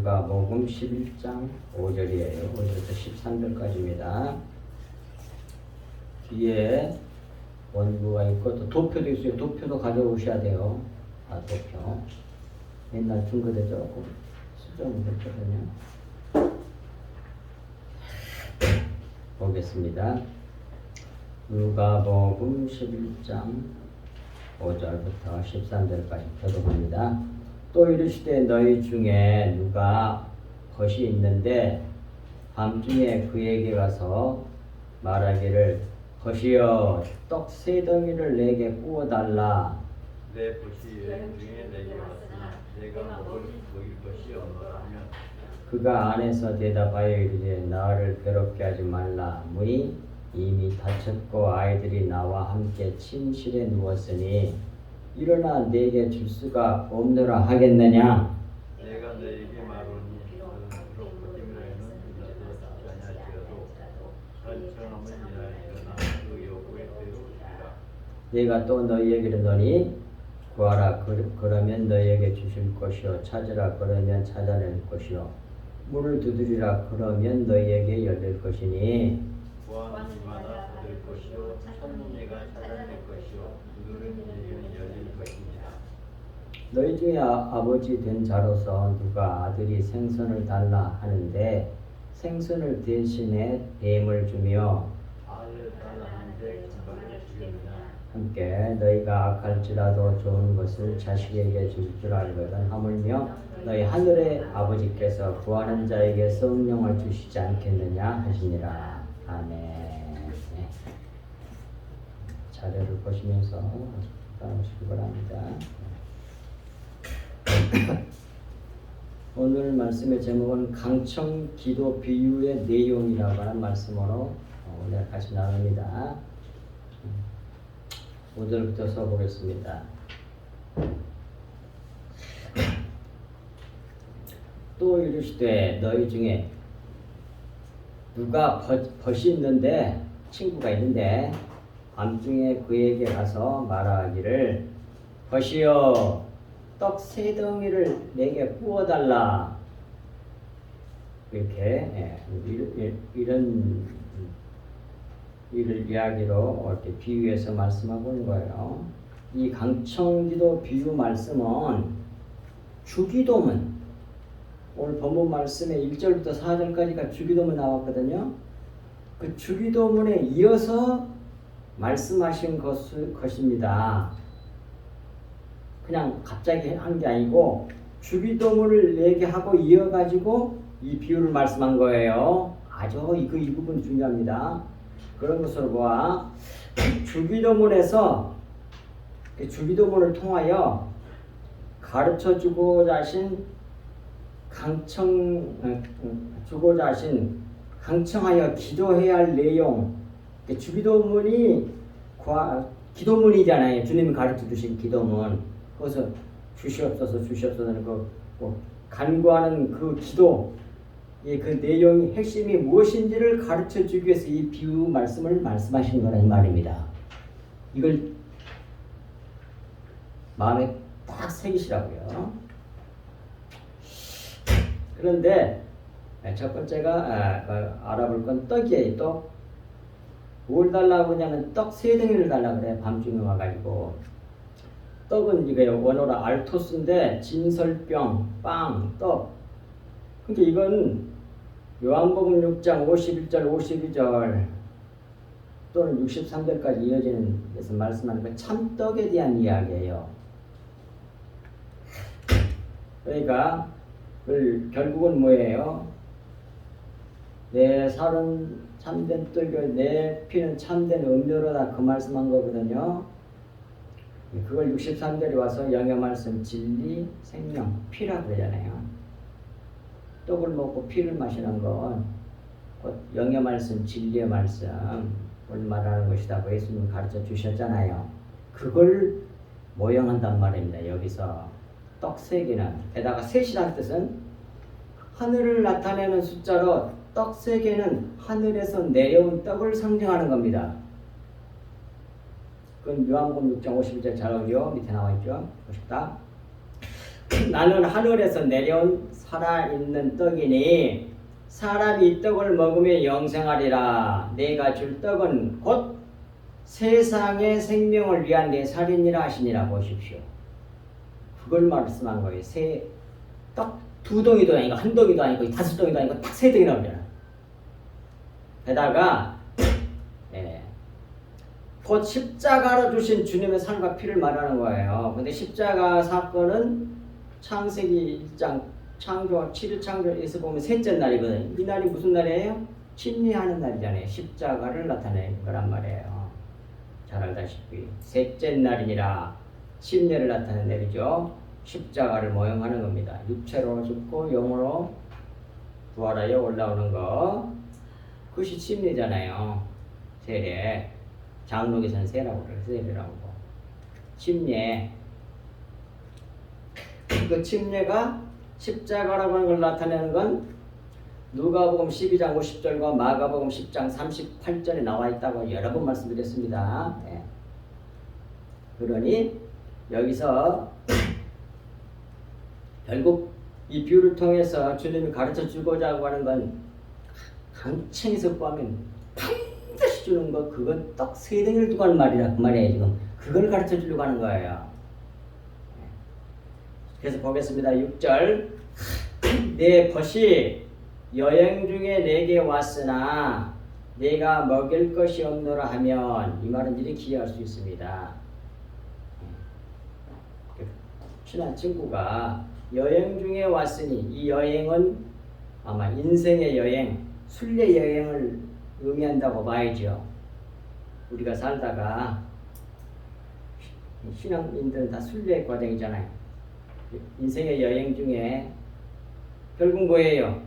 누가복음 11장 5절이에요. 5절부터 13절까지입니다. 뒤에 원고가 있고 또 도표도 있어요. 도표도 가져오셔야 돼요. 도표. 옛날 중고대 조금 수정이 됐거든요. 보겠습니다. 누가복음 11장 5절부터 13절까지 교독합니다. 또 이르시되 너희 중에 누가 벗이 있는데 밤중에 그에게 가서 말하기를 벗이여 떡 세 덩이를 내게 구워달라. 내 벗이 여행 중에 내게 왔으나 내가 먹을 것이 없노라 하면 그가 안에서 대답하여 이르되 나를 괴롭게 하지 말라. 무이 이미 다쳤고 아이들이 나와 함께 침실에 누웠으니 일어나 내게 줄 수가 없노라 하겠느냐. 내가 너에게 말하니 비록 거짓말에는 인하지 아니할지라도 살처럼은 인하였으나 그 요구의 대로 주리라. 내가 또 너희에게 이르노니 구하라 그러면 너희에게 주실 것이요 찾으라 그러면 찾아낼 것이요 문을 두드리라 그러면 너희에게 열릴 것이니 구하는 이마다 얻을 것이요 찾는 이가 찾아낼 것이요 누르는 이에게는 열릴 것입니다. 너희 중에 아버지 된 자로서 누가 아들이 생선을 달라 하는데 생선을 대신에 뱀을 주며 아들 달라 하는데 금방을 주겠느냐. 함께 너희가 악할지라도 좋은 것을 자식에게 줄 줄 알거든 하물며 너희 하늘의 아버지께서 구하는 자에게 성령을 주시지 않겠느냐 하시니라. 아멘. 네. 자료를 보시면서 따라오시기 바랍니다. 오늘 말씀의 제목은 강청 기도 비유의 내용이라고 하는 말씀으로 오늘 같이 나눕니다. 5절부터 써보겠습니다. 또 이르시되 너희 중에 누가 벗이 있는데 친구가 있는데 밤중에 그에게 가서 말하기를 벗이여 떡 세 덩이를 내게 구워달라. 이렇게 이런 이야기로 이렇게 비유해서 말씀하고 있는 거예요. 이 강청기도 비유 말씀은 주기도문, 오늘 본문 말씀에 1절부터 4절까지가 주기도문 나왔거든요. 그 주기도문에 이어서 말씀하신 것입니다. 그냥 갑자기 한 게 아니고 주기도문을 얘기하고 이어가지고 이 비유를 말씀한 거예요. 아주 이 부분 중요합니다. 그런 것으로 보아 주기도문에서 주기도문을 통하여 가르쳐주고자 하신 강청하여 기도해야 할 내용. 주기도문이 기도문이잖아요. 주님이 가르쳐 주신 기도문. 그래서 주시옵소서 간구하는 그 기도, 그 내용이 핵심이 무엇인지를 가르쳐 주기 위해서 이 비유 말씀을 말씀하신 거라는 말입니다. 이걸 마음에 딱 새기시라고요. 그런데 첫 번째가 알아볼 건 떡이에요. 떡. 뭘 달라고 하냐면 떡 세 덩이를 달라고 그래. 밤중에 와가지고. 떡은 이게 원어로 알토스인데 진설병, 빵, 떡. 그러니까 이건 요한복음 6장 51절 52절 또는 63절까지 이어지는 데서 말씀하는 그 참떡에 대한 이야기예요. 그러니까 결국은 뭐예요? 내 살은 참된 떡이요 내 피는 참된 음료로다, 그 말씀한 거거든요. 그걸 63절에 와서 영의 말씀 진리 생명 피라고 그러잖아요. 떡을 먹고 피를 마시는 건 곧 영의 말씀 진리의 말씀을 말하는 것이라고 예수님 가르쳐 주셨잖아요. 그걸 모형한단 말입니다. 여기서 떡 세 개는, 게다가 셋이라는 뜻은 하늘을 나타내는 숫자로 떡 세 개는 하늘에서 내려온 떡을 상징하는 겁니다. 그건 요한복음 6장 52절 잘 나오죠? 밑에 나와 있죠? 보십다. 나는 하늘에서 내려온 살아있는 떡이니 사람이 이 떡을 먹으며 영생하리라. 내가 줄 떡은 곧 세상의 생명을 위한 내 살이니라 하시니라. 보십시오. 그걸 말씀한 거예요. 떡 두 덩이도 아니고 한 덩이도 아니고 다섯 덩이도 아니고 딱 세 덩이 나오잖아. 게다가 곧 십자가로 주신 주님의 삶과 피를 말하는 거예요. 근데 십자가 사건은 창세기 1장 창조 7일 창조에서 보면 셋째 날이거든요. 이 날이 무슨 날이에요? 침례하는 날이잖아요. 십자가를 나타내는 거란 말이에요. 잘 알다시피 셋째 날이니라 침례를 나타내는 날이죠. 십자가를 모형하는 겁니다. 육체로 죽고 영으로 부활하여 올라오는 거. 그것이 침례잖아요. 세례. 장로에서는 세라고 그래요. 세례라고. 침례. 그 침례가 십자가라고 하는 걸 나타내는 건 누가복음 12장 50절과 마가복음 10장 38절에 나와 있다고 여러 번 말씀드렸습니다. 네. 그러니 여기서 결국 이 비유를 통해서 주님이 가르쳐 주고자 하는 건 강청에서 구하면 반드시 주는 거, 그건 떡 세 덩이를 두고 하는 말이라 그 말이에요. 지금 그걸 가르쳐 주려고 하는 거예요. 그래서 보겠습니다. 6절 내 벗이 여행 중에 내게 왔으나 내가 먹일 것이 없노라 하면, 이 말은 이렇게 이해할 수 있습니다. 친한 친구가 여행 중에 왔으니, 이 여행은 아마 인생의 여행, 순례 여행을 의미한다고 봐야죠. 우리가 살다가 신앙인들은 다 순례 과정이잖아요. 인생의 여행 중에 결국 뭐예요?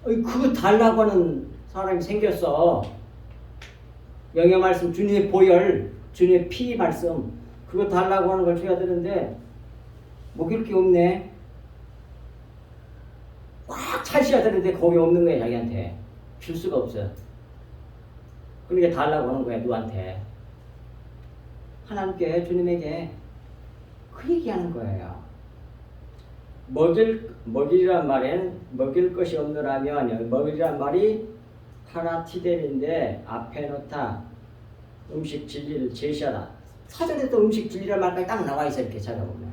그거 달라고 하는 사람이 생겼어. 영의 말씀, 주님의 보혈, 주님의 피 말씀, 그거 달라고 하는 걸 줘야 되는데 먹일 게 없네. 꽉 차셔야 되는데 거기 없는 거야. 자기한테 줄 수가 없어. 그러니까 달라고 하는 거야. 누구한테? 하나님께, 주님에게. 그 얘기하는 거예요. 먹이란 말엔 먹일 것이 없느라면, 먹이란 말이 파라티뎀인데 앞에 놓다 음식 진리를 제시하다. 사전에 또 음식 진리란 말까지 딱 나와 있어. 이렇게 찾아보면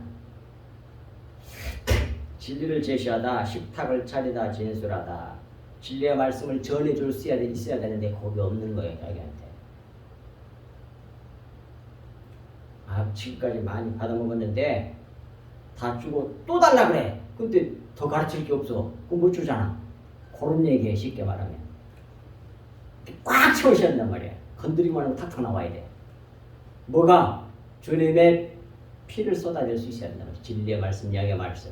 진리를 제시하다, 식탁을 차리다, 진술하다. 진리의 말씀을 전해줄 수 있어야 되는데 거기 없는 거예요. 자기한테. 지금까지 많이 받아먹었는데 다 주고 또 달라 그래. 근데 더 가르칠 게 없어. 그럼 못 주잖아. 그런 얘기해. 쉽게 말하면 꽉 채우셔야 된단 말이야. 건드리기만 하면 탁탁 나와야 돼. 뭐가? 주님의 피를 쏟아낼 수 있어야 된단 말이야. 진리의 말씀, 영의 말씀.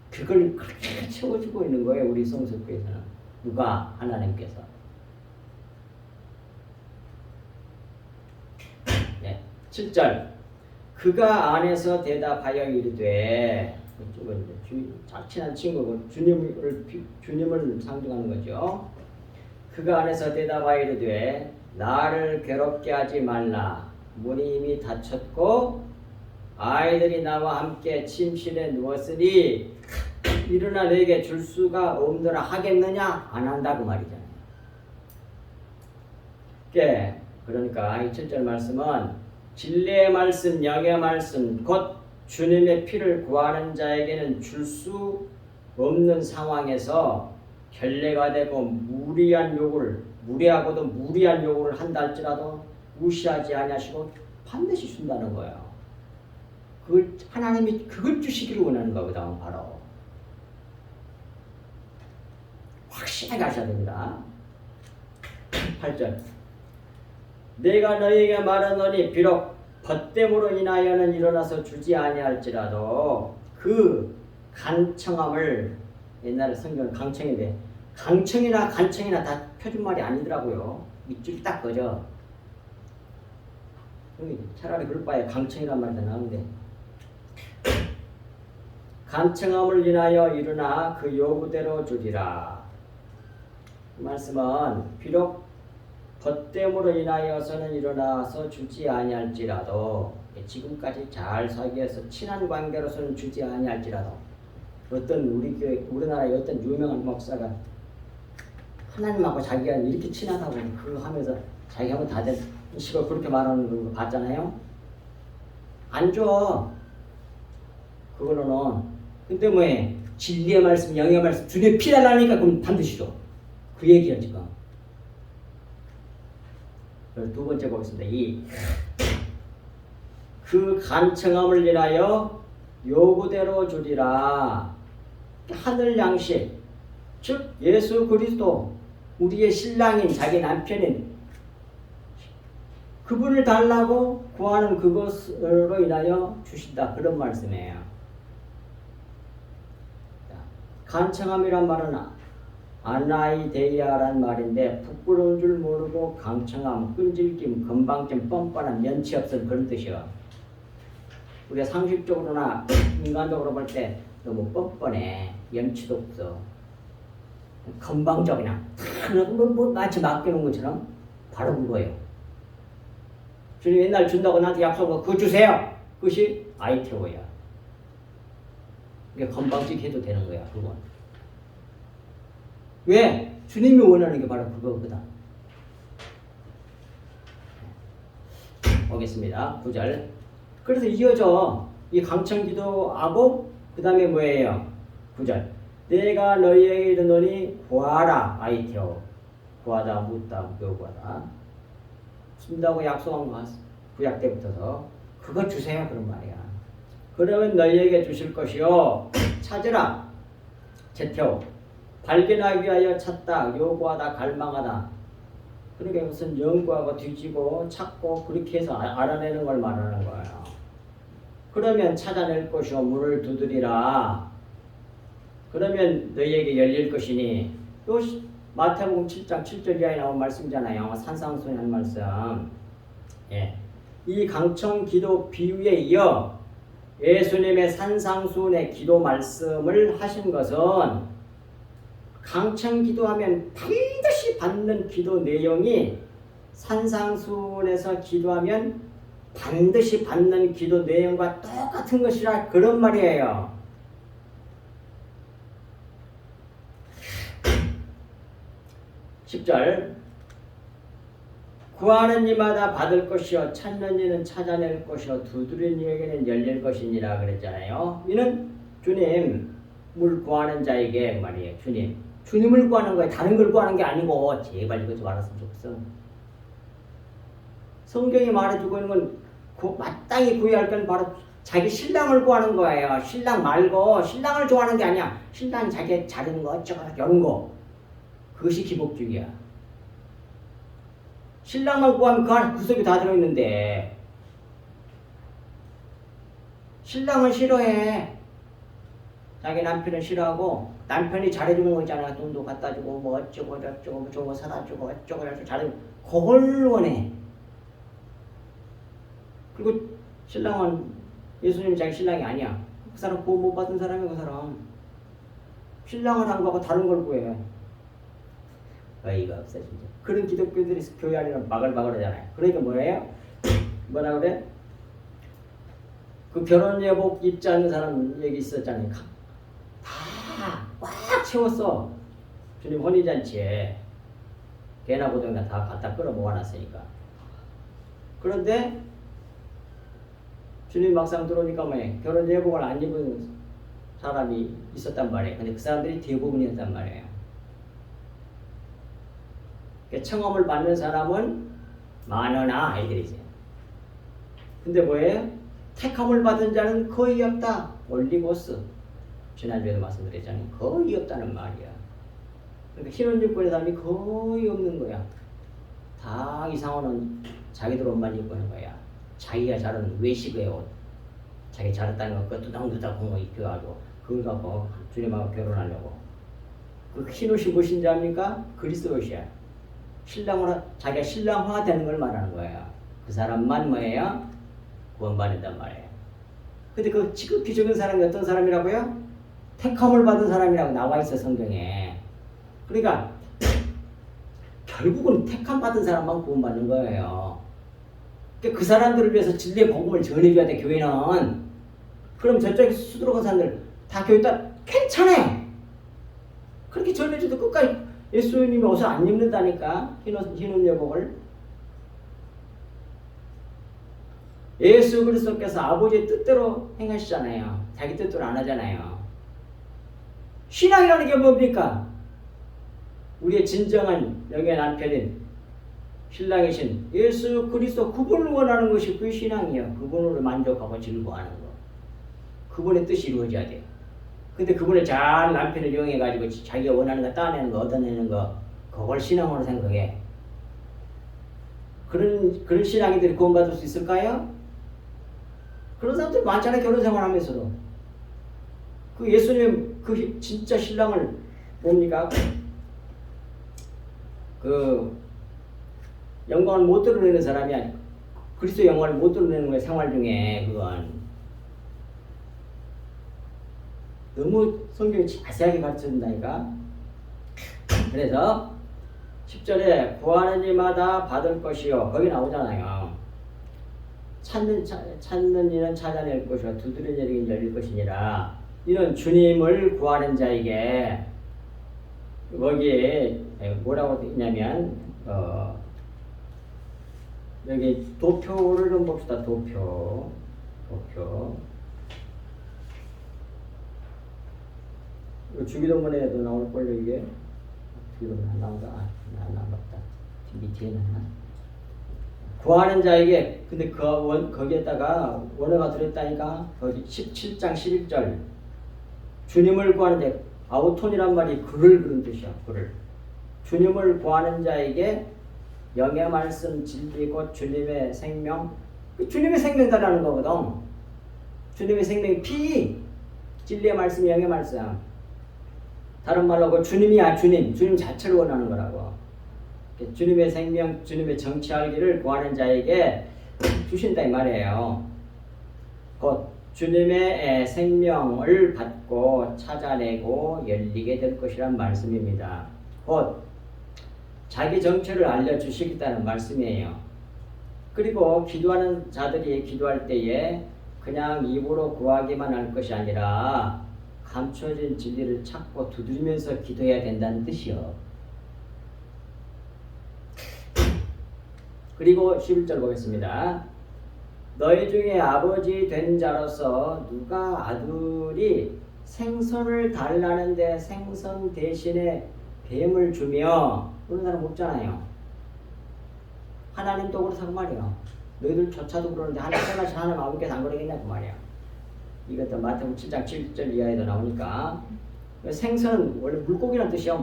그걸 그렇게 채워주고 있는 거예요. 우리 성서교에서는. 누가? 하나님께서. 네. 7절 그가 안에서 대답하여 이르되, 이쪽은 친한 친구고 주님을 상징하는 거죠. 그가 안에서 대답하여 이르되 나를 괴롭게 하지 말라. 문이 이미 닫혔고 아이들이 나와 함께 침실에 누웠으니 일어나 내게 줄 수가 없느라 하겠느냐? 안 한다고 말이잖아요. 그러니까 이 7절 말씀은 진리의 말씀, 영의 말씀, 곧 주님의 피를 구하는 자에게는 줄 수 없는 상황에서 결례가 되고 무리하고도 무리한 요구를 한다 할지라도 무시하지 아니하시고 반드시 준다는 거예요. 하나님이 그걸 주시기를 원하는 거거든. 바로 확실하게 하셔야 됩니다. 8절 내가 너희에게 말하노니 비록 벗됨으로 인하여는 일어나서 주지 아니할지라도 그 간청함을, 옛날에 성경은 강청인데 강청이나 간청이나 다 표준말이 아니더라고요. 밑줄 딱 꺼져. 차라리 그럴 바에 강청이란 말이 더 나오는데, 간청함을 인하여 일어나 그 요구대로 주리라. 그 말씀은 비록 벗됨으로 인하여서는 일어나서 주지 아니할지라도, 지금까지 잘 살기 위해서 친한 관계로서는 주지 아니할지라도, 어떤 우리 교회 우리나라의 어떤 유명한 목사가 하나님하고 자기가 이렇게 친하다고 그거 하면서 자기하고 다 된 식으로 그렇게 말하는 거 봤잖아요. 안 줘. 그걸로는. 근데 뭐해? 진리의 말씀, 영의 말씀, 주님의 피 달라니까 그럼 반드시 줘. 그 얘기야 지금. 두 번째 보겠습니다. 그 간청함을 인하여 요구대로 주리라. 하늘 양식, 즉 예수 그리스도 우리의 신랑인 자기 남편인 그분을 달라고 구하는 그것으로 인하여 주신다. 그런 말씀이에요. 간청함이란 말은 아나이데이아란 말인데 부끄러운 줄 모르고 강청함, 끈질김, 건방짐, 뻔뻔함, 면치 없음 그런 뜻이요. 우리가 상식적으로나 인간적으로 볼 때 너무 뻔뻔해. 염치도 없어. 건방져 그냥 마치 맡겨놓은 것처럼 바로 그거예요. 주님 옛날 준다고 나한테 약속하고 그거 주세요. 그것이 아이테오야. 이게 건방지게 해도 되는 거야. 그건. 왜? 주님이 원하는 게 바로 그거거든. 보겠습니다. 9절. 그래서 이어져 이 강청기도하고 그 다음에 뭐예요? 9절. 내가 너희에게 이르노니 구하라. 아이테오. 구하다, 묻다, 요구하다. 준다고 약속한 거 구약 때부터서 그거 주세요. 그런 말이야. 그러면 너희에게 주실 것이요. 찾으라. 제태오. 발견하기 위하여 찾다, 요구하다, 갈망하다. 그러니까 무슨 연구하고 뒤지고 찾고 그렇게 해서 알아내는 걸 말하는 거예요. 그러면 찾아낼 것이요. 문을 두드리라. 그러면 너희에게 열릴 것이니. 또 마태복음 7장 7절 이하에 나온 말씀이잖아요. 산상수훈 한 말씀. 예. 이 강청 기도 비유에 이어 예수님의 산상수훈의 기도 말씀을 하신 것은 강청 기도하면 반드시 받는 기도 내용이 산상수훈에서 기도하면 반드시 받는 기도 내용과 똑같은 것이라 그런 말이에요. 10절. 구하는 이마다 받을 것이요 찾는 이는 찾아낼 것이요 두드리는 이에게는 열릴 것이니라 그랬잖아요. 이는 주님을 구하는 자에게 말이에요. 주님을 구하는 거예요. 다른 걸 구하는 게 아니고. 제발 이거 좀 알았으면 좋겠어. 성경이 말해주고 있는 건 마땅히 구해야 할 건 바로 자기 신랑을 구하는 거예요. 신랑 말고 신랑을 좋아하는 게 아니야. 신랑이 자기 잘하는 거 어쩌고 이런 거. 그것이 기복주의야. 신랑만 구하면 그 안에 구석이 다 들어있는데 신랑은 싫어해. 자기 남편은 싫어하고 남편이 잘해주는 거 있잖아. 돈도 갖다 주고 뭐 어쩌고 저쩌고 뭐 저거 사다 주고 어쩌고 저쩌고 잘해주고 그걸 원해. 그리고 신랑은 예수님 자기 신랑이 아니야. 그 사람 구원 못 받은 사람이야. 그 사람 신랑을 안 구하고 다른 걸 구해. 어이가 없어 진짜. 그런 기독교들이 교회 안에는 바글바글하잖아요. 그러니까 뭐예요? 뭐라 그래? 그 결혼 예복 입지 않는 사람 얘기 있었잖아요. 다 꽉 채웠어. 주님 혼인잔치에 개나 고등이나 다 갖다 끌어 모아놨으니까. 그런데 주님 막상 들어오니까 뭐예요? 결혼 예복을 안 입은 사람이 있었단 말이에요. 근데 그 사람들이 대부분이었단 말이에요. 청험을 받는 사람은 많으나 아이들이지. 근데 뭐예요? 택함을 받은 자는 거의 없다. 올리고스. 지난주에도 말씀드렸잖아요. 거의 없다는 말이야. 그러니까 신혼유권의 사람이 거의 없는 거야. 다 이상호는 자기들 옷만 입고 있는 거야. 자기가 자른 외식의 옷. 자기 잘했다는 거 그것도 낭두다고 거 입혀가지고 그걸 갖고 주님하고 결혼하려고. 그 흰 옷이 무엇인지 압니까? 그리스도 옷이야. 신랑으로 자기가 신랑화 되는 걸 말하는 거예요. 그 사람만 뭐예요? 구원받는단 말이에요. 근데 그 지극히 적은 사람이 어떤 사람이라고요? 택함을 받은 사람이라고 나와 있어 성경에. 그러니까 결국은 택함 받은 사람만 구원받는 거예요. 그러니까 그 사람들을 위해서 진리의 복음을 전해줘야 돼 교회는. 그럼 저쪽에 수두룩한 사람들 다 교회 괜찮아요. 그렇게 전해줘도 끝까지 예수님이 옷을 안 입는다니까. 흰옷 여복을. 예수 그리스도께서 아버지의 뜻대로 행하시잖아요. 자기 뜻대로 안 하잖아요. 신앙이라는 게 뭡니까? 우리의 진정한 영의 남편인 신랑이신 예수 그리스도 그분을 원하는 것이 그 신앙이에요. 그분으로 만족하고 즐거워하는 거. 그분의 뜻이 이루어져야 돼요. 근데 그분을 잘 남편을 이용해가지고 자기가 원하는 거 따내는 거 얻어내는 거 그걸 신앙으로 생각해. 그런 신앙이들이 구원받을 수 있을까요? 그런 사람들 많잖아요. 결혼 생활하면서도. 그 예수님 그 진짜 신랑을 뭡니까? 그 영광을 못 드러내는 사람이 아니고 그리스도 영광을 못 드러내는 거예요. 생활 중에 그건 너무 성경이 자세하게 가르쳐준다니까. 그래서 10절에 구하는 이마다 받을 것이요 거기 나오잖아요. 찾는 이는 찾아낼 것이요 두드리는 이는 열릴 것이니라. 이는 주님을 구하는 자에게 거기에 뭐라고 했냐면 여기 도표를 좀 봅시다. 도표 주기도문에도 나올걸요. 이게 주기도문 안 나온다. 안 나왔다. 밑에는 하나. 구하는 자에게 근데 거기에다가 원어가 들었다니까. 거기 17장 11절 주님을 구하는데 아우톤이란 말이 글을 그런 뜻이야. 글을. 주님을 구하는 자에게 영의 말씀 진리 곧 주님의 생명. 주님의 생명 달라는 거거든. 주님의 생명이 피. 진리의 말씀 영의 말씀. 다른 말로 그 주님이야. 주님 자체를 원하는 거라고. 주님의 생명 주님의 정치 알기를 구하는 자에게 주신다 이 말이에요. 곧 주님의 생명을 받고 찾아내고 열리게 될 것이란 말씀입니다. 곧 자기 정체를 알려주시겠다는 말씀이에요. 그리고 기도하는 자들이 기도할 때에 그냥 입으로 구하기만 할 것이 아니라 감춰진 진리를 찾고 두드리면서 기도해야 된다는 뜻이요. 그리고 11절 보겠습니다. 너희 중에 아버지 된 자로서 누가 아들이 생선을 달라는데 생선 대신에 뱀을 주며 그런 사람 없잖아요. 하나님도 그렇다고 말이에요. 너희들조차도 그러는데 하나님께서 하나님 아버지께서 안 그러겠냐고 말이에요. 이것도 마태복음 7장 7절 이하에도 나오니까. 생선은 원래 물고기란 뜻이야.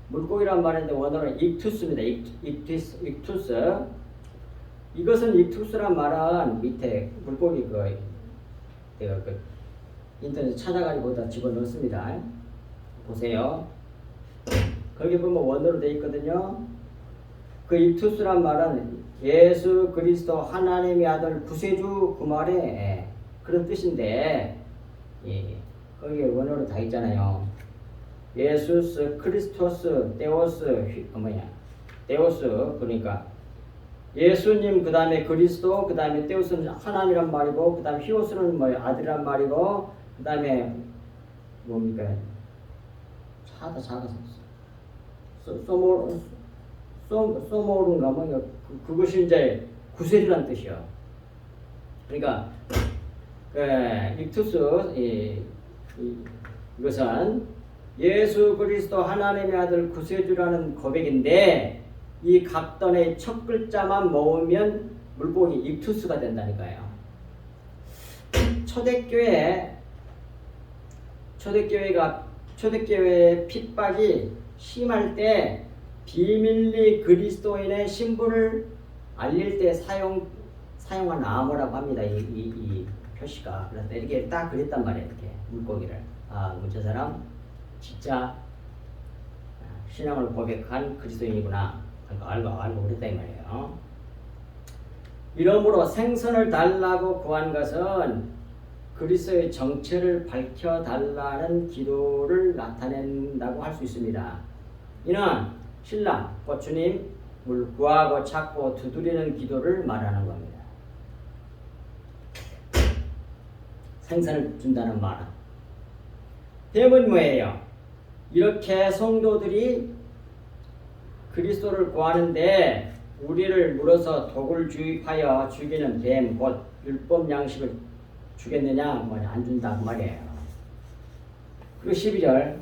물고기란 말인데 원어는 익투스입니다. 익투스. 이것은 익투스란 말은 밑에 물고기 내가 인터넷에 찾아가지고 다 집어넣습니다. 보세요. 거기 보면 원어로 되어 있거든요. 그 익투스란 말은 예수 그리스도 하나님의 아들 구세주 그 말에 그런 뜻인데 거기에 원어로 다 있잖아요. 예수스 크리스토스 데오스 그러니까 예수님 그 다음에 그리스도 그 다음에 데오스는 하나님이란 말이고 그 다음에 히오스는 아들이란 말이고 그 다음에 뭡니까 소모른가 그것이 이제 구세주란 뜻이요. 그러니까 익투스 이것은 예수 그리스도 하나님의 아들 구세주라는 고백인데 이 각던의 첫 글자만 모으면 물고기 익투스가 된다니까요. 초대교회의 핍박이 심할 때 비밀리 그리스도인의 신분을 알릴 때 사용한 암호라고 합니다. 이 표시가. 그래서 이렇게 딱 그랬단 말이에요. 이렇게 물고기를. 저 사람 진짜 신앙을 고백한 그리스도인이구나. 알고 그랬다 이 말이에요. 이러므로 생선을 달라고 구한 것은 그리스도의 정체를 밝혀달라는 기도를 나타낸다고 할 수 있습니다. 이는 신랑, 곧 주님을 구하고 찾고 두드리는 기도를 말하는 겁니다. 생선을 준다는 말은 뱀은 뭐예요? 이렇게 성도들이 그리스도를 구하는데 우리를 물어서 독을 주입하여 죽이는 뱀, 곧 율법 양식을 주겠느냐? 뭐냐, 안 준다 그 말이에요. 그리고 12절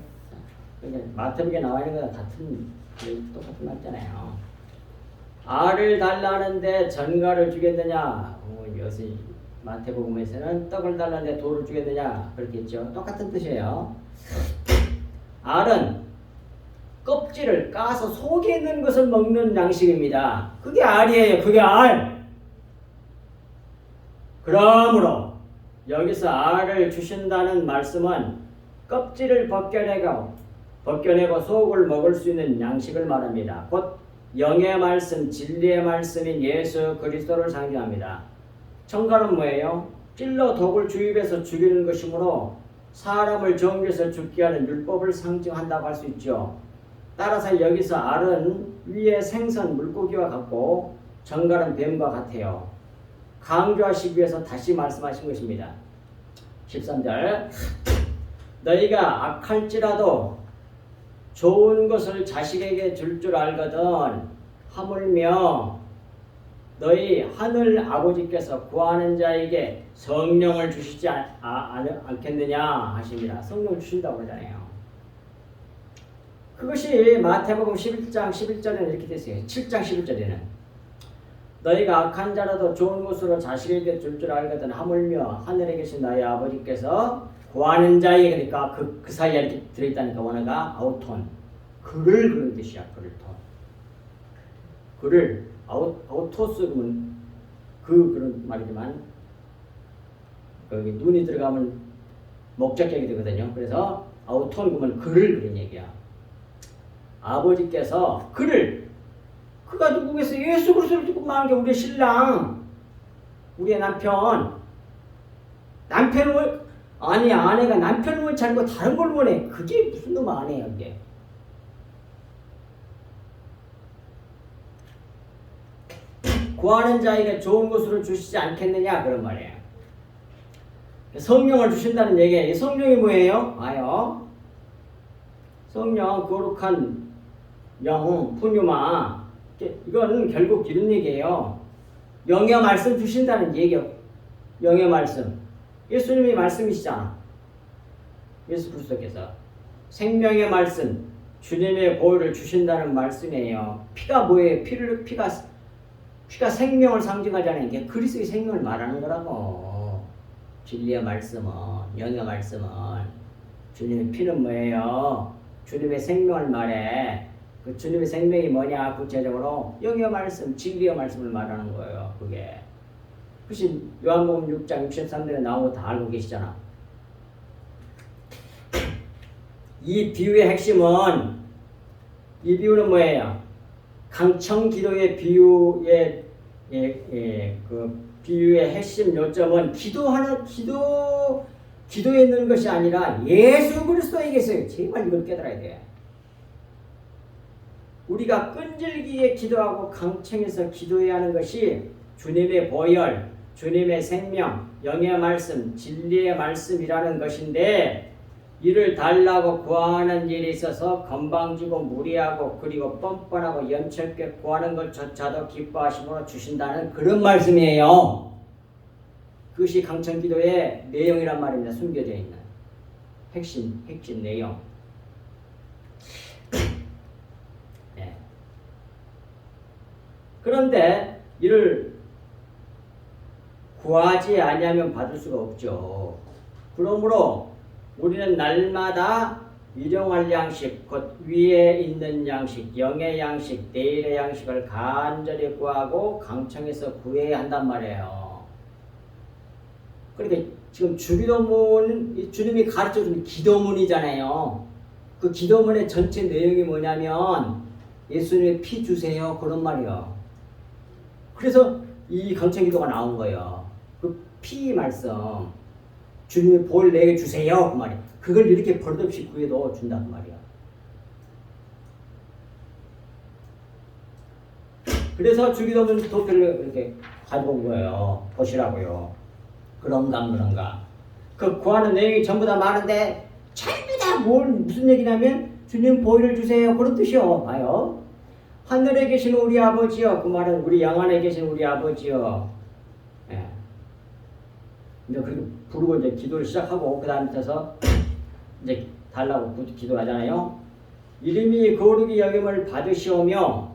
마태복에 나와 있는 거랑 똑같은 말잖아요. 알을 달라는데 전갈을 주겠느냐? 여기 마태복음에서는 떡을 달라는데 돌을 주겠느냐? 그렇겠죠. 똑같은 뜻이에요. 알은 껍질을 까서 속에 있는 것을 먹는 양식입니다. 그게 알이에요. 그게 알. 그러므로 여기서 알을 주신다는 말씀은 껍질을 벗겨내고 속을 먹을 수 있는 양식을 말합니다. 곧 영의 말씀, 진리의 말씀인 예수 그리스도를 상징합니다. 청갈은 뭐예요? 찔러 독을 주입해서 죽이는 것이므로 사람을 정죄해서 죽게 하는 율법을 상징한다고 할 수 있죠. 따라서 여기서 알은 위에 생선 물고기와 같고 정갈은 뱀과 같아요. 강조하시기 위해서 다시 말씀하신 것입니다. 13절 너희가 악할지라도 좋은 것을 자식에게 줄 줄 알거든 하물며 너희 하늘 아버지께서 구하는 자에게 성령을 주시지 않겠느냐 하십니다. 성령을 주신다고 그러잖아요. 그것이 마태복음 11장 11절에는 이렇게 됐어요. 7장 11절에는 너희가 악한 자라도 좋은 것으로 자식에게 줄 줄 알거든 하물며 하늘에 계신 너희 아버지께서 구하는 자에게, 그러니까 그 사이에 이렇게 들어있다니까 원어가 아우톤, 그를 그런 뜻이야. 그를 톤, 그를 아우토스 그러면 그런 말이지만 거기 눈이 들어가면 목적격이 되거든요. 그래서 아우톤 그러면 그를 그런 얘기야. 아버지께서 그가 누구겠어요? 예수 그리스도를 듣고 말한 게 우리의 신랑, 우리의 남편을 아니 아내가 남편을 원치 않고 다른 걸 원해. 그게 무슨 놈 아내야 그게. 구하는 자에게 좋은 것으로 주시지 않겠느냐 그런 말이에요. 성령을 주신다는 얘기예요. 성령이 뭐예요? 아요. 성령 거룩한 영 푸뉴마, 이거는 결국 이런 얘기예요. 영의 말씀 주신다는 얘기예요. 영의 말씀. 예수님이 말씀이시잖아. 예수 그리스도께서 생명의 말씀, 주님의 보혈을 주신다는 말씀이에요. 피가 뭐예요? 피가 생명을 상징하잖아요. 이게 그리스도의 생명을 말하는 거라고. 진리의 말씀은, 영의 말씀은, 주님의 피는 뭐예요? 주님의 생명을 말해. 그 주님의 생명이 뭐냐? 구체적으로 영의 말씀, 진리의 말씀을 말하는 거예요. 그게. 그것이 요한복음 6장 63절에 나오고 다 알고 계시잖아. 이 비유의 핵심은, 이 비유는 뭐예요? 강청 기도의 비유의 그 비유의 핵심 요점은 기도에 있는 것이 아니라 예수 그리스도에게 있어요. 제발 이걸 깨달아야 돼. 우리가 끈질기게 기도하고 강청해서 기도해야 하는 것이 주님의 보혈, 주님의 생명, 영의 말씀, 진리의 말씀이라는 것인데, 이를 달라고 구하는 일이 있어서 건방지고 무리하고 그리고 뻔뻔하고 연철게 구하는 것조차도 기뻐하심으로 주신다는 그런 말씀이에요. 그것이 강청기도의 내용이란 말입니다. 숨겨져 있는 핵심 내용. 네. 그런데 이를 구하지 아니하면 받을 수가 없죠. 그러므로 우리는 날마다 일용할 양식, 곧 위에 있는 양식, 영의 양식, 내일의 양식을 간절히 구하고 강청해서 구해야 한단 말이에요. 그러니까 지금 주기도문, 주님이 가르쳐주는 기도문이잖아요. 그 기도문의 전체 내용이 뭐냐면 예수님의 피 주세요, 그런 말이에요. 그래서 이 강청기도가 나온 거예요. 그 피 말씀, 주님의 보혈 내게 주세요, 그 말이야. 그걸 이렇게 버릇없이 구해도 준다, 그 말이야. 그래서 주기도문 도표를 이렇게 가져온 거예요. 보시라고요. 그런가. 그 구하는 내용이 전부 다 많은데 전부 다 무슨 얘기냐면 주님 보혈을 주세요 그런 뜻이요. 봐요. 하늘에 계신 우리 아버지요. 그 말은 우리 영 안에 계신 우리 아버지요. 예. 이제 그렇게 부르고 이제 기도를 시작하고 그 다음부터서 이제 달라고 기도하잖아요. 이름이 거룩히 여김을 받으시오며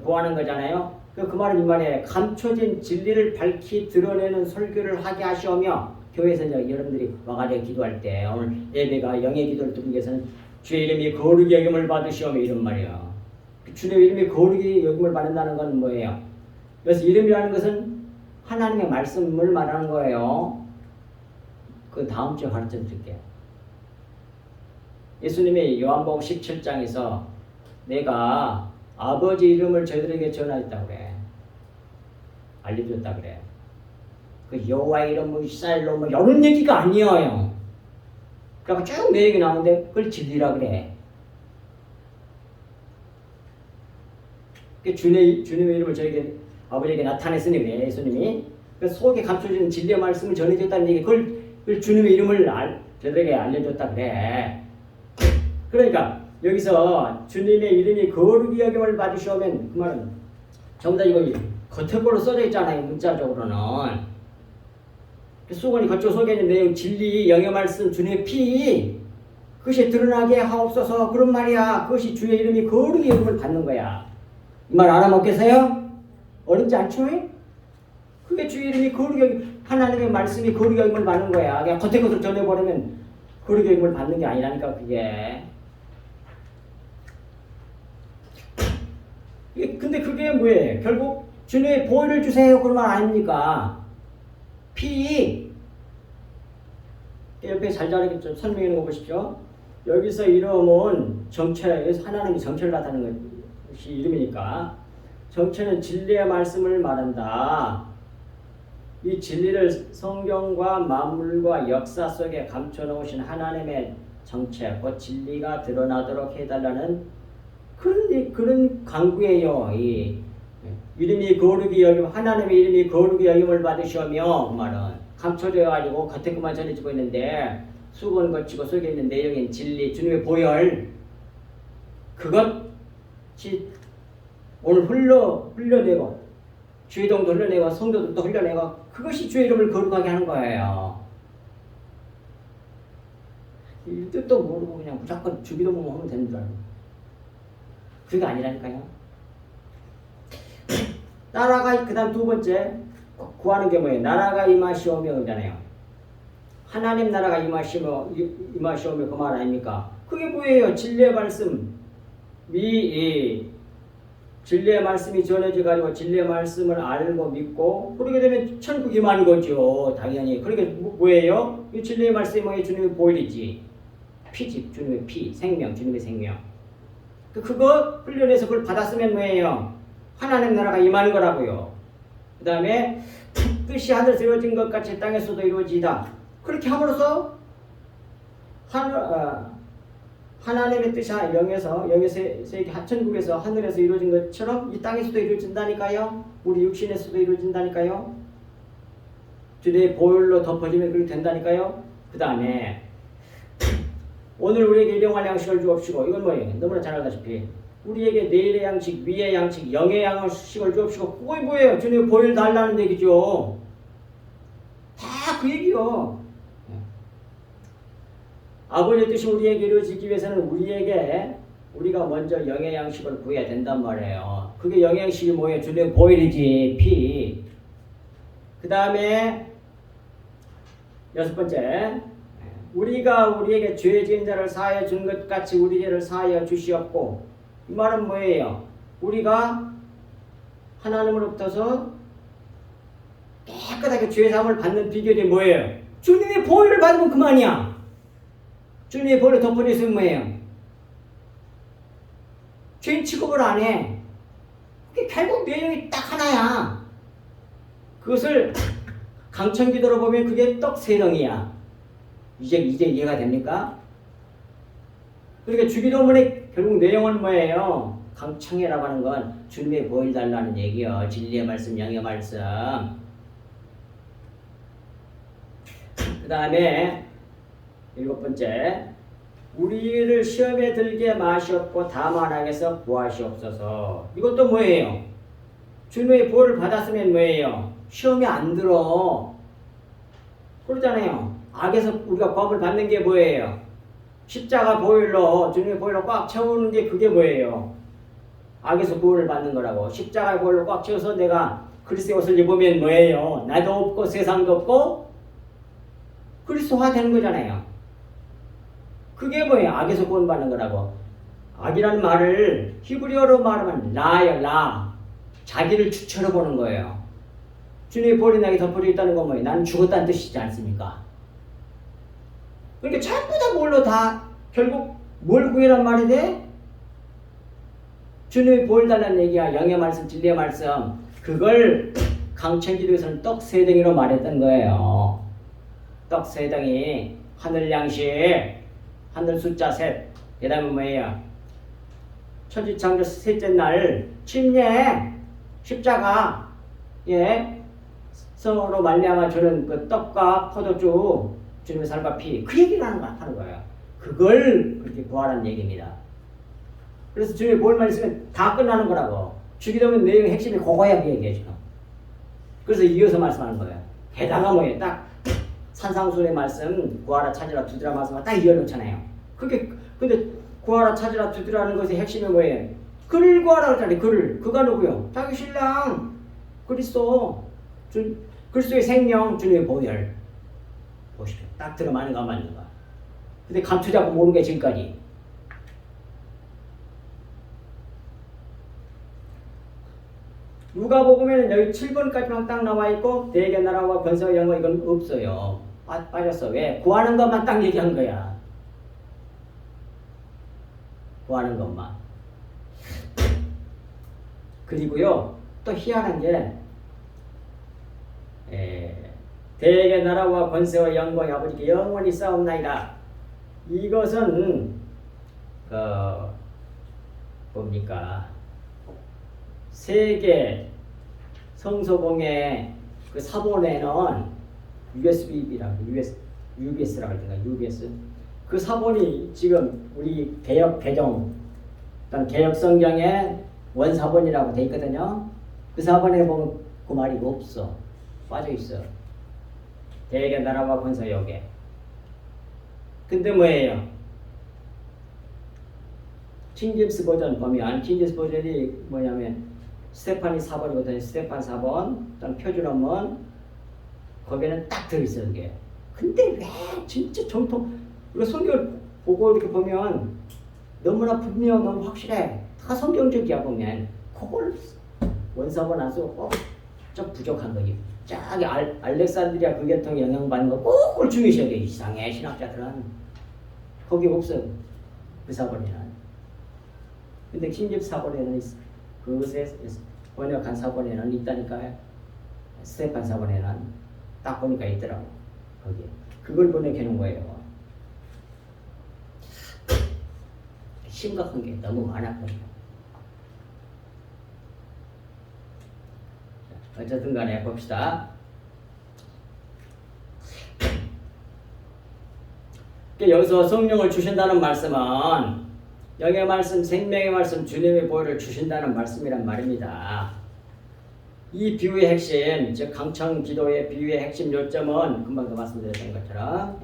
구하는 거잖아요. 그 말은 이 말에 감춰진 진리를 밝히 드러내는 설교를 하게 하시오며 교회에서 이제 여러분들이 와가지고 기도할 때 오늘 예배가 영의 기도를 듣기 위해서는 주의 이름이 거룩히 여김을 받으시오며 이런 말이에요. 주의 이름이 거룩히 여김을 받는다는 건 뭐예요? 그래서 이름이라는 것은 하나님의 말씀을 말하는 거예요. 그 다음 주에 가르쳐 드릴게요. 예수님이 요한복음 17장에서 내가 아버지 이름을 저희들에게 전하였다 그래. 알려줬다 그래. 그 여호와 이름 뭐 이스라엘로 뭐 이런 얘기가 아니에요. 그러니까 쭉 내 얘기 나오는데 그걸 진리라 그래. 주님의 이름을 저에게 아버지에게 나타냈으니 그래 예수님이. 그 속에 감춰진 진리의 말씀을 전해줬다는 얘기. 그걸 주님의 이름을 저들에게 알려줬다 그래. 그러니까 여기서 주님의 이름이 거룩히 여김을 받으시오면 그 말은 전부 다 이거 겉에 걸로 써져 있잖아요. 문자적으로는. 수건이 겉으로 속에 있는 내용 진리 영의 말씀 주님의 피 그것이 드러나게 하옵소서 그런 말이야. 그것이 주의 이름이 거룩히 여김을 받는 거야. 이 말 알아먹겠어요? 어렵지 않죠? 그게 주의 이름이 거룩히 여김 하나님의 말씀이 거룩히 여김을 받는 거야. 그냥 겉에 것을 전해버리면 거룩히 여김을 받는 게 아니라니까 그게. 근데 그게 뭐예요? 결국 주님의 보혈을 주세요 그런 말 아닙니까? 피 옆에 잘자르게 좀 설명해 놓은 거 보십시오. 여기서 이름은 정체, 하나님이 정체를 나타내는 것이 이름이니까 정체는 진리의 말씀을 말한다. 이 진리를 성경과 만물과 역사 속에 감춰놓으신 하나님의 정체, 그 진리가 드러나도록 해달라는 그런 강구예요. 이름이 거룩히 여김 하나님의 이름이 거룩히 여김을 받으시오며 그 말은 감춰져 가지고 겉에 것만 전해지고 있는데 수건 거치고 속에 있는 내용인 진리 주님의 보혈 그것이 오늘 흘려내고 주의동도 흘려내고 성도들도 흘려내고 그것이 주의 이름을 거룩하게 하는 거예요. 이 뜻도 모르고 그냥 무조건 주기도문 하면 되는 줄 알고 그게 아니라니까요. 나라가 그 다음 두 번째 구하는 게 뭐예요? 나라가 임하시오며 그러잖아요. 하나님 나라가 임하시오며 그 말 아닙니까? 그게 뭐예요? 진리의 말씀 진리의 말씀이 전해져 가지고 진리의 말씀을 알고 믿고 그러게 되면 천국이 임하는 거죠. 당연히. 그러게 뭐예요? 이 진리의 말씀이 뭐예요? 주님의 보혈이지. 피지. 주님의 피. 생명. 주님의 생명. 그거 훈련해서 그걸 받았으면 뭐예요? 하나님 나라가 임하는 거라고요. 그 다음에 뜻이 하늘에서 이루어진 것 같이 땅에서도 이루어지다. 그렇게 함으로써 하나님의 뜻이 영에서 천국에서 하늘에서 이루어진 것처럼 이 땅에서도 이루어진다니까요. 우리 육신에서도 이루어진다니까요. 주님의 보혈로 덮어지면 그렇게 된다니까요. 그 다음에 오늘 우리에게 일용할 양식을 주옵시고 이건 뭐예요? 너무나 잘 알다시피 우리에게 내일의 양식, 위의 양식, 영의 양식을 주옵시고 그게 뭐예요? 주님의 보혈 달라는 얘기죠. 다 그 얘기요. 아버지의 뜻이 우리에게 이루어지기 위해서는 우리가 먼저 영의 양식을 구해야 된단 말이에요. 그게 영의 양식이 뭐예요? 주님의 보혈이지, 피. 그 다음에 여섯 번째 우리가 우리에게 죄 지은 자를 사하여 준 것 같이 우리 죄를 사하여 주시옵고 이 말은 뭐예요? 우리가 하나님으로부터서 깨끗하게 죄 사함을 받는 비결이 뭐예요? 주님의 보혈을 받으면 그만이야. 주님의 보혈을 덮어주시면 뭐예요? 죄인 취급을 안 해. 그게 결국 내용이 딱 하나야. 그것을 강천기도로 보면 그게 떡 세 덩이야. 이제 이해가 됩니까? 그러니까 주기도문의 결국 내용은 뭐예요? 강청회라고 하는 건 주님의 보혈 달라는 얘기요. 진리의 말씀, 영의 말씀. 그 다음에 일곱 번째 우리를 시험에 들게 마시옵고 다만 악에서 구하시옵소서. 이것도 뭐예요? 주님의 보혈을 받았으면 뭐예요? 시험에 안 들어. 그러잖아요. 악에서 우리가 구원을 받는 게 뭐예요? 십자가 보혈로, 주님의 보혈로 꽉 채우는 게 그게 뭐예요? 악에서 구원을 받는 거라고. 십자가의 보혈로 꽉 채워서 내가 그리스도의 옷을 입으면 뭐예요? 나도 없고 세상도 없고 그리스도화 되는 거잖아요. 그게 뭐예요? 악에서 구원받는 거라고. 악이라는 말을 히브리어로 말하면 라예요. 라. 자기를 주체로 보는 거예요. 주님의 보혈이 나에게 덮어져 있다는 건 뭐예요? 나는 죽었다는 뜻이지 않습니까? 그러니까 전부 다 뭘로 다 결국 뭘 구해란 말이 돼? 주님의 보혈 달라는 얘기야. 영의 말씀, 진리의 말씀. 그걸 강천기도에서는 떡 세 덩이로 말했던 거예요. 떡 세 덩이, 하늘 양식, 하늘 숫자 셋. 그 다음에 뭐예요? 천지창조 셋째 날 침례, 십자가, 예, 성으로 말미암아 주는 그 떡과 포도주, 주님의 살과 피, 그 얘기를 하는 거예요. 그걸 그렇게 구하라는 얘기입니다. 그래서 주님의 보혈만 있으면 다 끝나는 거라고. 주기도문 내용의 핵심이 그거야, 그 얘기예요, 지금. 그래서 이어서 말씀하는 거예요. 게다가 뭐예요? 딱 산상수훈의 말씀, 구하라, 찾으라, 두드라 말씀을 딱 이어놓잖아요. 그게, 근데 구하라, 찾으라, 두드라는 것의 핵심이 뭐예요? 그를 구하라 그랬잖아요, 그를. 그가 누구요? 자기 신랑, 그리스도. 그리스도의 생명, 주님의 보혈. 보십시오. 딱 들어맞는 거, 안 맞는 거. 근데 감추자고 모르는 게 지금까지. 누가복음에는 여기 7번까지만 딱 나와 있고 대개 나라와 권세와 영광 이건 없어요. 빠졌어. 왜? 구하는 것만 딱 얘기한 거야. 구하는 것만. 그리고요 또 희한한 게 대개 나라와 권세와 영광이 아버지께 영원히 싸움나이다. 이것은 뭡니까? 세계 성소공의 그 사본에는 USB라고 UBS라고 할텐가 UBS 그 사본이 지금 우리 개역 개정 어떤 개역 성경에 원사본이라고 돼 있거든요. 그 사본에 보면 그 말이 없어. 빠져 있어. 대개 나라와 권세역에. 근데 뭐예요? 킹제임스 버전 보면 킹제임스 버전이 뭐냐면 스테판이 4번이거든요. 스테판 4번, 일단 표준어문 거기에는 딱 들어있어요. 그게. 근데 왜 진짜 정통 우리가 성경을 보고 이렇게 보면 너무나 분명 너무 확실해. 다 성경적이야 보면 그걸 원사본 안 쓰고 좀 부족한 거지. 저기 알렉산드리아 그 계통에 영향받는 거 꼭 그걸 중요시해야 돼. 이상해 신학자들은. 거기 없어. 그 사본에는. 근데 킹제임스 사본에는 그것에 번역한 사본에는 있다니까요. 스테판 사본에는 딱 보니까 있더라고. 거기에. 그걸 번역해 놓은 거예요. 심각한 게 너무 많았거든요. 어쨌든 간에 봅시다. 여기서 성령을 주신다는 말씀은 영의 말씀, 생명의 말씀, 주님의 보혈을 주신다는 말씀이란 말입니다. 이 비유의 핵심, 즉 강청 기도의 비유의 핵심 요점은 금방도 말씀드렸던 것처럼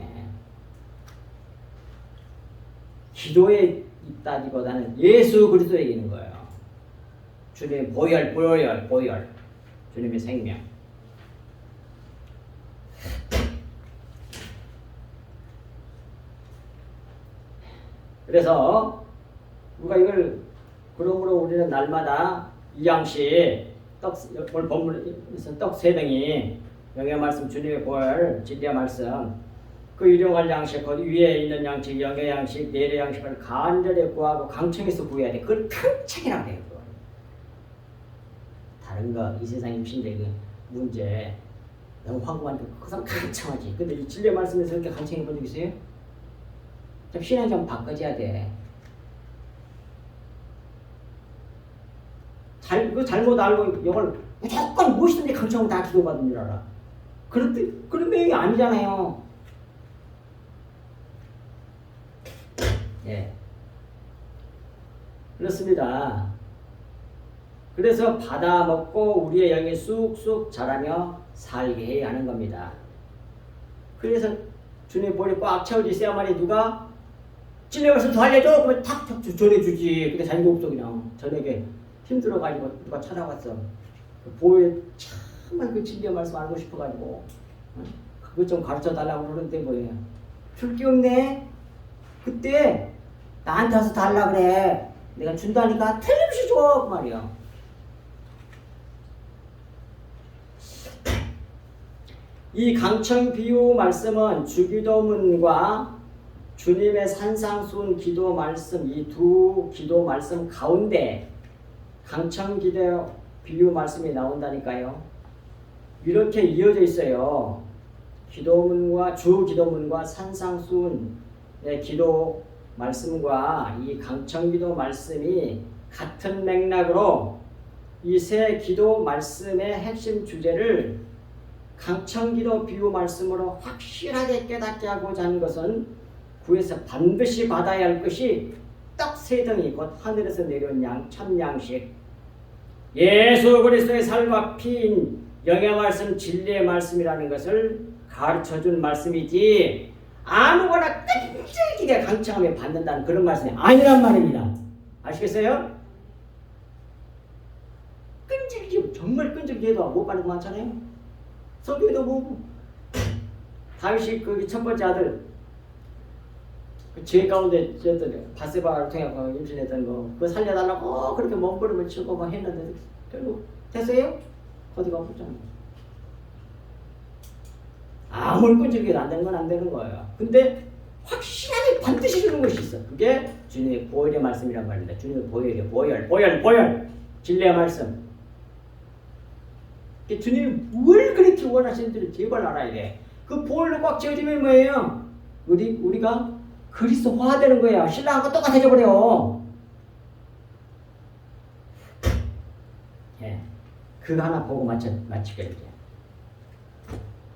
기도에 있다기보다는 예수 그리스도에 있는 거예요. 주님의 보혈, 주님의 생명. 그래서 우리가 이걸 그러므로 우리는 날마다 이 양식 오늘 본문에서 떡 세 덩이 영의 말씀 주님의 보혈 진리의 말씀 그 일용할 양식 그 위에 있는 양식 영의 양식 내의 양식을 간절히 구하고 강청에서 구해야 돼. 그걸 강청이라고 해요. 그걸. 다른 거 이 세상 임신적인 문제 너무 황급하니까 그것은 강청하지. 근데 이 진리의 말씀에서 이렇게 강청해 본 적 있어요? 좀 신앙 좀 바꿔줘야 돼. 그 잘못 알고 이걸 무조건 무엇이든지 강청하고 다 기도받은 줄 알아. 그런 내용이 아니잖아요. 예. 그렇습니다. 그래서 받아 먹고 우리의 영이 쑥쑥 자라며 살게 해야 하는 겁니다. 그래서 주님 볼이 꽉 채워져 있어야만이 누가 찔레 말씀 더 알려줘? 그러면 탁탁 전해주지. 근데 자기가 없어 그냥. 저녁에 힘들어가지고 누가 찾아왔어. 보에 참만 그 진리의 말씀 알고 싶어가지고 그것 좀 가르쳐달라고 그러는데 뭐예요? 줄 게 없네. 그때 나한테 와서 달라 그래. 내가 준다니까 틀림없이 줘. 그 말이야. 이 강청 비유 말씀은 주기도문과 주님의 산상수훈 기도 말씀 이 두 기도 말씀 가운데 강청 기도 비유 말씀이 나온다니까요. 이렇게 이어져 있어요. 기도문과 주 기도문과 산상수훈의 기도 말씀과 이 강청 기도 말씀이 같은 맥락으로 이 세 기도 말씀의 핵심 주제를 강청기도 비유 말씀으로 확실하게 깨닫게 하고자 하는 것은 구에서 반드시 받아야 할 것이 딱 세 덩이 곧 하늘에서 내려온 참양식 예수 그리스도의 살과 피인 영의 말씀 진리의 말씀이라는 것을 가르쳐준 말씀이지 아무거나 끈질기게 강청하며 받는다는 그런 말씀이 아니란 말입니다. 아시겠어요? 끈질기게 정말 끈질기게 해도 못 받는 거 많잖아요. 성경에도 보고 다윗이 그 첫 번째 아들 그 죄 가운데 바세바를 통해 임신했던 거 그거 살려달라고 그렇게 몸부림을 치고 막 했는데 결국 됐어요? 어디가 없었잖아요. 아무리 끈질기게 안 되는 건 안 되는 거예요. 근데 확실하게 반드시 주는 것이 있어. 그게 주님의 보혈의 말씀이란 말입니다. 주님의 보혈 진리의 말씀. 주님이 뭘 그렇게 원하시는지를 제발 알아야 돼. 그 보혈로 꽉 채워지면 뭐예요? 우리가 그리스도화 되는 거예요. 신랑하고 똑같아져 버려. 예, 그거 하나 보고 마치게.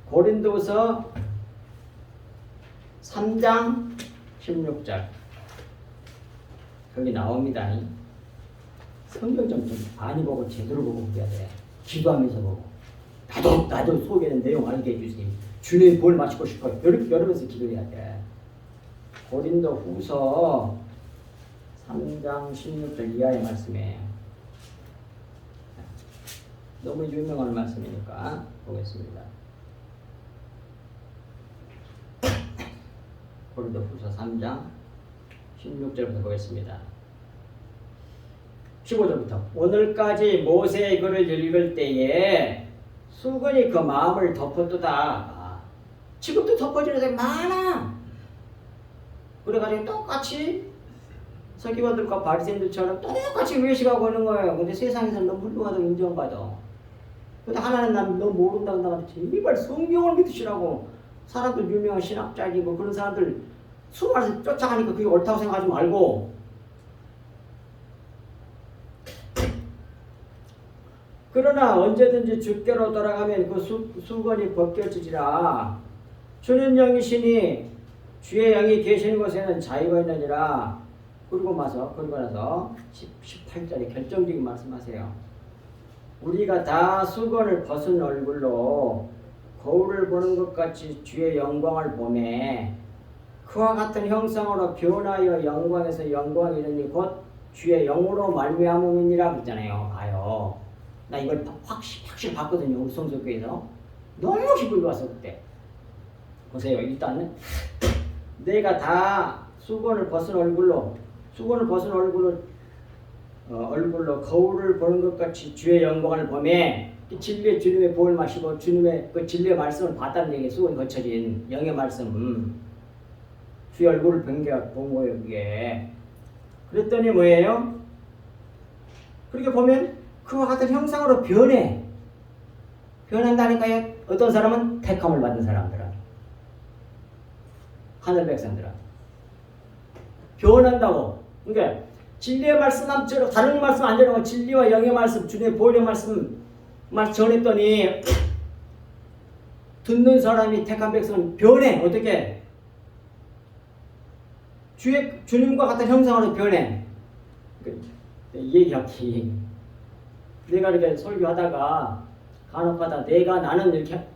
고린도서 3장 16절 거기 나옵니다. 성경 좀 많이 보고 제대로 보고 해야 돼. 기도하면서 보고 나도 속에는 내용 알게 해주세요. 주님 볼 마시고 싶어요. 여러분서 기도해야 돼. 고린도 후서 3장 16절 이하의 말씀이에요. 너무 유명한 말씀이니까 보겠습니다. 고린도 후서 3장 16절부터 보겠습니다. 15절부터 오늘까지 모세의 글을 읽을 때에 수건이 그 마음을 덮었도다. 지금도 덮어지는 사람이 많아. 그래가지고 똑같이 서기관들과 바리새인들처럼 똑같이 외식하고 있는 거예요. 근데 세상에서는 너무 훌륭하다고 인정받아. 근데 하나는 난 너 모른다고 나한테 제발 성경을 믿으시라고. 사람들 유명한 신학자이고 뭐 그런 사람들 수많이 쫓아가니까 그게 옳다고 생각하지 말고 그러나 언제든지 주께로 돌아가면 그 수건이 벗겨지리라. 주는 영이시니 주의 영이 계시는 곳에는 자유가 있느니라. 그리고 나서 18절에 결정적인 말씀하세요. 우리가 다 수건을 벗은 얼굴로 거울을 보는 것 같이 주의 영광을 보매 그와 같은 형상으로 변하여 영광에서 영광이 이르니 곧 주의 영으로 말미암음이니라 그랬잖아요. 봐요. 나 이걸 확실히 봤거든요. 우리 성서교회에서 너무 기쁘게 봤어 그때. 보세요. 일단은 내가 다 수건을 벗은 얼굴로 얼굴로 거울을 보는 것 같이 주의 영광을 보매 진리의 주님의 보혈 마시고 주님의 그 진리의 말씀을 봤다는 얘기 수건이 거쳐진 영의 말씀 주의 얼굴을 본 거예요. 그게 그랬더니 뭐예요? 그렇게 보면 그와 같은 형상으로 변한다니까요. 어떤 사람은 택함을 받은 사람들은 하늘 백성들은 변한다고. 그러니까 진리의 말씀처럼 다른 말씀 안 전하고 진리와 영의 말씀 주님의 보혈의 말씀 전했더니 듣는 사람이 택한 백성은 변해. 어떻게? 주님과 같은 형상으로 변해. 얘기하기. 내가 이렇게 설교하다가 간혹가다 내가 나는 이렇게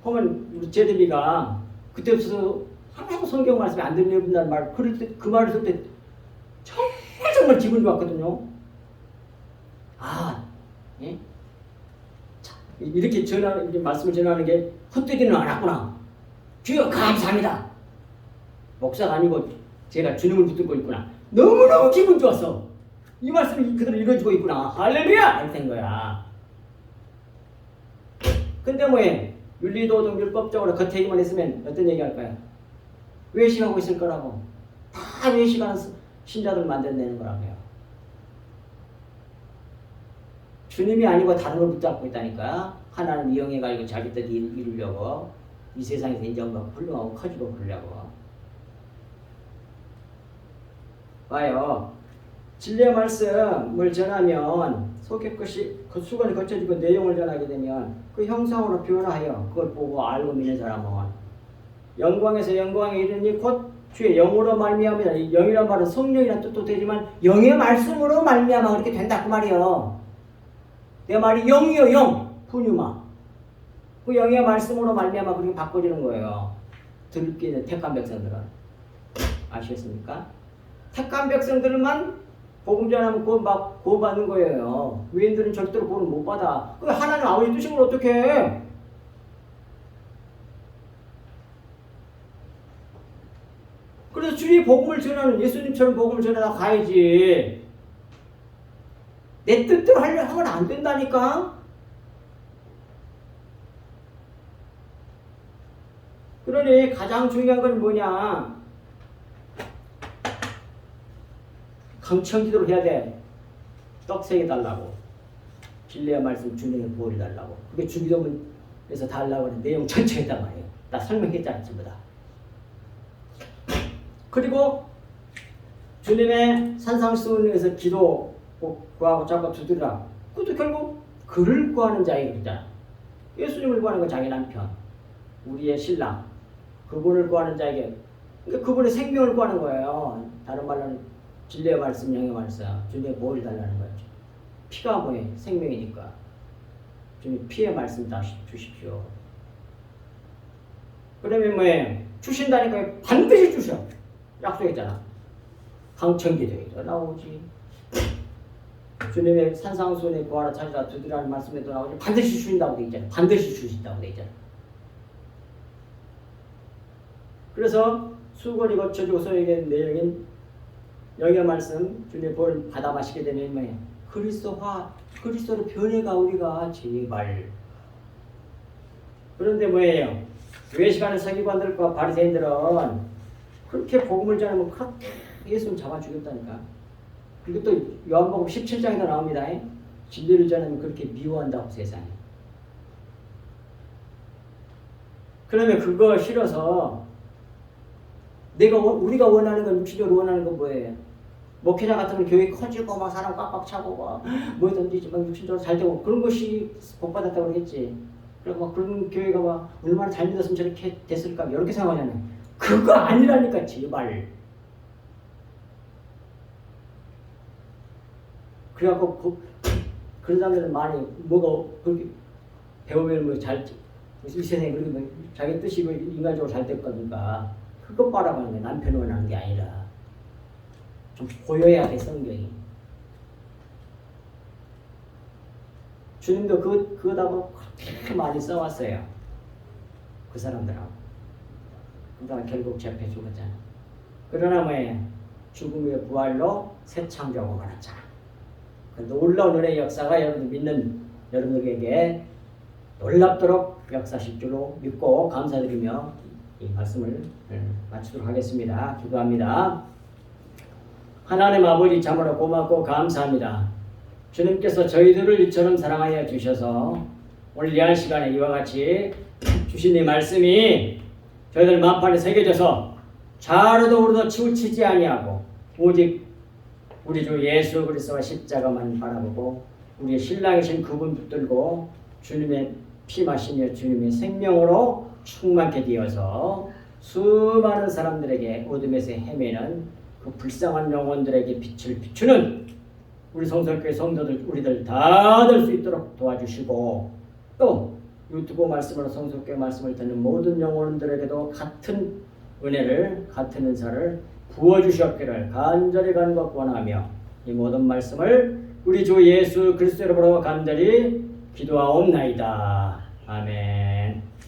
하면 우리 제대비가 그때부터 항상 성경 말씀이 안 들린다는 말, 그 말을 들을 때 정말 기분 좋았거든요. 아, 예? 자, 이렇게 말씀을 전하는 게 헛되지는 않았구나. 주여 감사합니다. 목사가 아니고 제가 주님을 붙들고 있구나. 너무너무 기분 좋았어. 이 말씀이 그대로 이루어지고 있구나. 할렐루야! 이렇게 된 거야. 근데 뭐해? 윤리도덕 율법적으로 겉얘기만 했으면 어떤 얘기 할까요? 외식하고 있을 거라고. 다 외식하는 신자들 만들어내는 거라고요. 주님이 아니고 다른 걸 붙잡고 있다니까. 하나님 이용해가지고 자기 뜻 이루려고 이 세상에서 인정받고 훌륭하고 커지고 그러려고. 봐요. 진리의 말씀을 전하면 속의 것이 그 수건이 거쳐지고 내용을 전하게 되면 그 형상으로 변화하여 그걸 보고 알고 믿는 사람은 영광에서 영광에 이르니 곧 주의 영으로 말미암이라. 이 영이란 말은 성령이란 뜻도 되지만 영의 말씀으로 말미암아 그렇게 된다 그 말이에요. 내 말이 영이요 영 푸뉴마. 그 영의 말씀으로 말미암아 그렇게 바꿔지는 거예요. 듣기는 택한 백성들은. 아시겠습니까? 택한 백성들만 복음 전하면 구원받는 거예요. 외인들은 절대로 구원을 못 받아. 그 하나님 아버지 뜻인 걸 어떻게 해? 그래서 주의 복음을 전하는 예수님처럼 복음을 전하다 가야지. 내 뜻대로 하려고 하면 안 된다니까. 그러니 가장 중요한 건 뭐냐? 강청기도를 해야 돼. 떡세게 달라고. 진리의 말씀 주님의 보호를 달라고. 그게 주기도문에서 달라고 하는 내용 전체였단 말이에요. 나 설명했잖아 전부 다. 그리고 주님의 산상수훈에서 기도 구하고 자꾸 두드리라. 그것도 결국 그를 구하는 자에게 그랬잖아. 예수님을 구하는 건 자기 남편, 우리의 신랑, 그분을 구하는 자에게. 그러니까 그분의 생명을 구하는 거예요. 다른 말로는 진리의 말씀, 영의 말씀, 주님의 보호를 달라는 거죠. 피가 뭐예요? 생명이니까. 주님 피의 말씀 다 주십시오. 그러면 뭐예요? 주신다니까 반드시 주셔. 약속했잖아. 강청기도에도 나오지. 주님의 산상수훈에 구하라 찾으라 두드리라는 말씀에도 나오지. 반드시 주신다고 돼 있잖아. 반드시 주신다고 돼 있잖아. 그래서 수건이 거쳐지고 소에게 내용인 영의 말씀 주님의 보혈을 받아 마시게 되면 뭐예요? 그리스도로 변해가 우리가 제발. 그런데 뭐예요? 외식하는 서기관들과 바리새인들은 그렇게 복음을 전하면 그렇게 예수를 잡아 죽였다니까. 그리고 또 요한복음 17장에도 나옵니다. 진리를 전하면 그렇게 미워한다고 세상에. 그러면 그거 싫어서 우리가 원하는 건 육신적으로 원하는 건 뭐예요? 목회자 같으면 교회 커지고 막 사람 꽉꽉 차고 막 뭐든지 막 육신적으로 잘 되고 그런 것이 복 받았다고 그러겠지. 그리고 막 그런 교회가 막 얼마나 잘 믿었으면 저렇게 됐을까 이렇게 생각하잖아요. 그거 아니라니까 제발. 그래갖고 그런 사람들은 많이 뭐가 그렇게 배우면 뭐 잘 이 세상에 그렇게 뭐 자기 뜻이고 인간적으로 잘 됐거든가. 그것 바라고 하는 게 남편 원하는 게 아니라 좀 보여야 돼 성경이. 주님도 그거다고 그렇게 많이 써왔어요. 그 사람들하고. 그러다가 결국 잡혀 죽었잖아. 그러나 뭐예요? 죽음의 부활로 새 창조하고 말았잖아. 그 놀라운 은혜의 역사가 여러분 믿는 여러분에게 놀랍도록 역사실 줄로 믿고 감사드리며 이 말씀을 마치도록 하겠습니다. 기도합니다. 하나님 아버지 참으로 고맙고 감사합니다. 주님께서 저희들을 이처럼 사랑하여 주셔서 오늘 귀한 시간에 이와 같이 주신 이 말씀이 저희들 마음판에 새겨져서 좌로도 우로도 치우치지 아니하고 오직 우리 주 예수 그리스도와 십자가만 바라보고 우리의 신랑이신 그분 붙들고 주님의 피 마시며 주님의 생명으로 충만케 되어서 수많은 사람들에게 어둠에서 헤매는 그 불쌍한 영혼들에게 빛을 비추는 우리 성서교회 성도들 우리들 다 될 수 있도록 도와주시고, 또 유튜브 말씀으로 성서교회 말씀을 듣는 모든 영혼들에게도 같은 은혜를, 같은 은사를 부어주셨기를 간절히 간구하며 이 모든 말씀을 우리 주 예수 그리스도 이름으로 간절히 기도하옵나이다. 아멘.